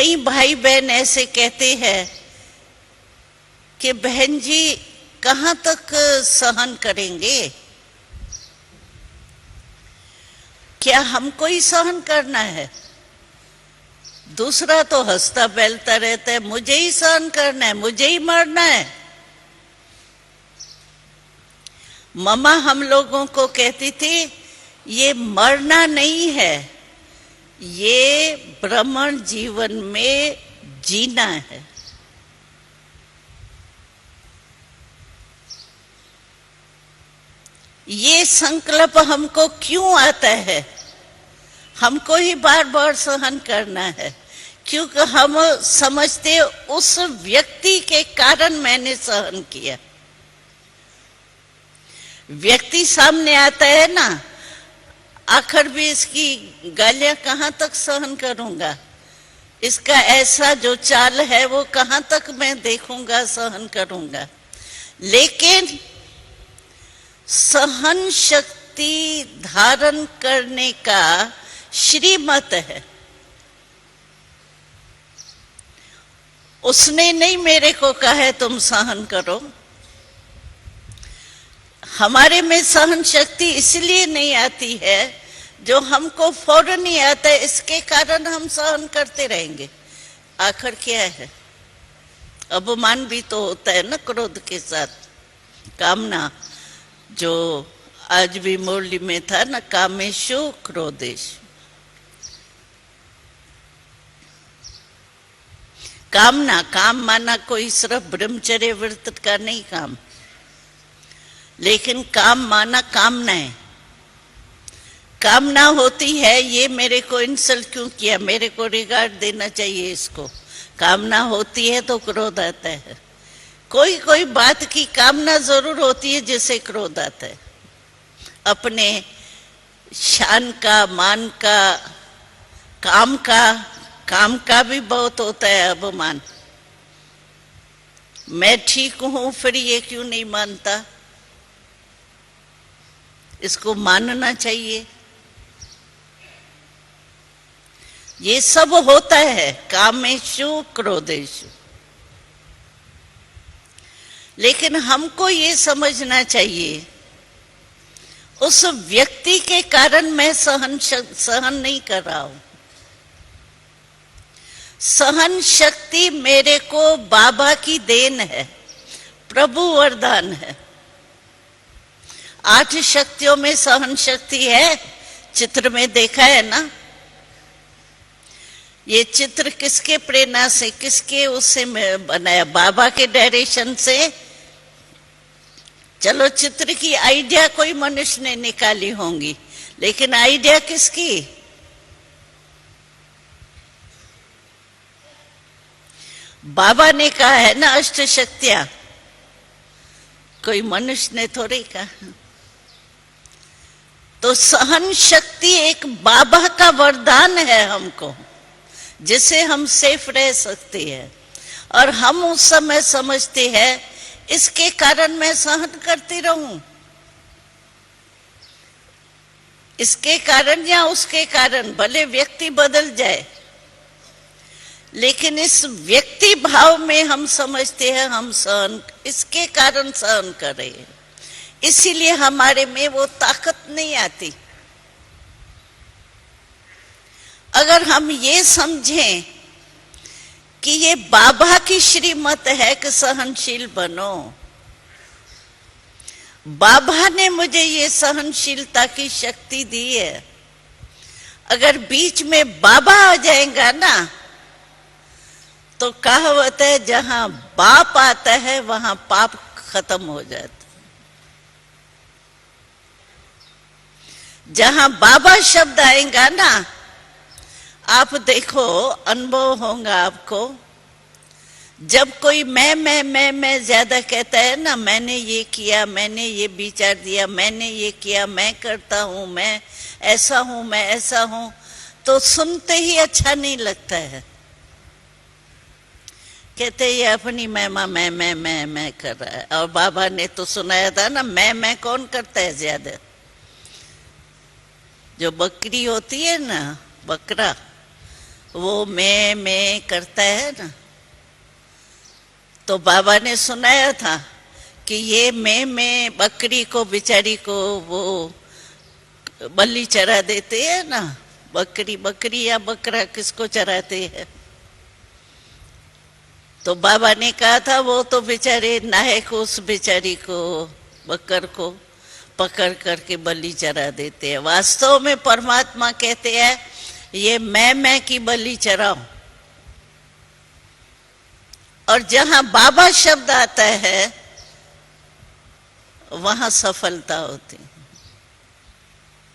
कई भाई बहन ऐसे कहते हैं कि बहन जी कहाँ तक सहन करेंगे, क्या हमको ही सहन करना है? दूसरा तो हंसता बेलता रहता है, मुझे ही सहन करना है, मुझे ही मरना है। मम्मा हम लोगों को कहती थी ये मरना नहीं है, ये ब्रह्मण जीवन में जीना है। ये संकल्प हमको क्यों आता है? हमको ही बार बार सहन करना है, क्योंकि हम समझते उस व्यक्ति के कारण मैंने सहन किया। व्यक्ति सामने आता है ना, आखिर भी इसकी गालियां कहाँ तक सहन करूंगा, इसका ऐसा जो चाल है वो कहाँ तक मैं देखूंगा, सहन करूंगा। लेकिन सहन शक्ति धारण करने का श्रीमत है। उसने नहीं मेरे को कहा है तुम सहन करो। हमारे में सहन शक्ति इसलिए नहीं आती है, जो हमको फौरन ही आता है, इसके कारण हम सहन करते रहेंगे। आखिर क्या है? अपमान भी तो होता है ना क्रोध के साथ। कामना, जो आज भी मुरली में था ना, कामेशु क्रोधेशु। कामना, काम माना कोई सिर्फ ब्रह्मचर्य व्रत का नहीं काम, लेकिन काम माना कामनाएं। कामना होती है ये मेरे को इंसल्ट क्यों किया, मेरे को रिगार्ड देना चाहिए इसको। कामना होती है तो क्रोध आता है। कोई कोई बात की कामना जरूर होती है जिससे क्रोध आता है। अपने शान का, मान का, काम का भी बहुत होता है अपमान। मैं ठीक हूं फिर ये क्यों नहीं मानता, इसको मानना चाहिए। ये सब होता है कामेशु क्रोधेशु। लेकिन हमको ये समझना चाहिए उस व्यक्ति के कारण मैं सहन नहीं कर रहा हूं। सहन शक्ति मेरे को बाबा की देन है, प्रभु वरदान है। 8 शक्तियों में सहन शक्ति है। चित्र में देखा है ना, ये चित्र किसके प्रेरणा से, किसके उससे बनाया? बाबा के डायरेक्शन से। चलो चित्र की आइडिया कोई मनुष्य ने निकाली होंगी, लेकिन आइडिया किसकी? बाबा ने कहा है ना, अष्ट शक्तियां, कोई मनुष्य ने थोड़ी कहा। तो सहन शक्ति एक बाबा का वरदान है हमको, जिससे हम सेफ रह सकते हैं। और हम उस समय समझते हैं इसके कारण मैं सहन करती रहूं, इसके कारण या उसके कारण, भले व्यक्ति बदल जाए, लेकिन इस व्यक्ति भाव में हम समझते हैं हम सहन इसके कारण सहन कर रहे हैं। इसीलिए हमारे में वो ताकत नहीं आती। अगर हम ये समझें कि ये बाबा की श्रीमत है कि सहनशील बनो, बाबा ने मुझे ये सहनशीलता की शक्ति दी है। अगर बीच में बाबा आ जाएगा ना, तो कहावत है जहां बाप आता है वहां पाप खत्म हो जाता है। जहां बाबा शब्द आएगा ना, आप देखो, अनुभव होगा आपको। जब कोई मैं ज्यादा कहता है ना, मैंने ये किया, मैंने ये विचार दिया, मैंने ये किया, मैं करता हूं, मैं ऐसा हूं, मैं ऐसा हूं, तो सुनते ही अच्छा नहीं लगता है। कहते ये अपनी महिमा मैं कर रहा है। और बाबा ने तो सुनाया था ना, मैं कौन करता है ज्यादा? जो बकरी होती है ना, बकरा, वो मैं करता है ना, तो बाबा ने सुनाया था कि ये मैं बकरी को बेचारी को वो बलि चरा देते हैं ना, बकरी या बकरा किसको चराते हैं, तो बाबा ने कहा था वो तो बेचारे नायक उस बेचारी को बकर को पकड़ करके बलि चरा देते हैं। वास्तव में परमात्मा कहते हैं ये मैं की बलि चराओ, और जहां बाबा शब्द आता है वहां सफलता होती।